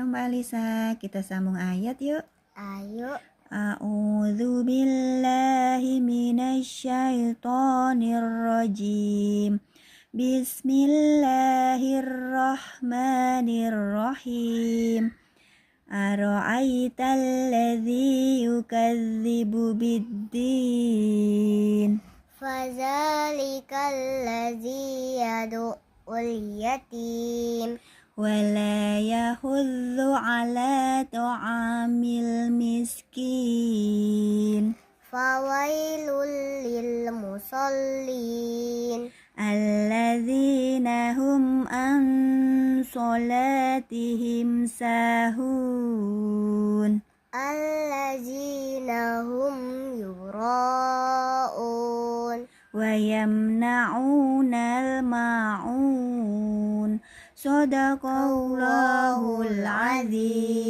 Mbak Alisa. Kita sambung ayat yuk. Ayo. A'udzu billahi minasyaitonir rajim. Bismillahirrahmanirrahim. Ara'aital ladzi yukadzibu biddin. Fazalikal ladzi yad'ul yatim Wala yahudzu ala ta'amil miskin. fawailul lil musallin Alladzina hum an salatihim sahun. allazina hum yura'un Wa yamna'unal ma'un. Sadaqallahul azim.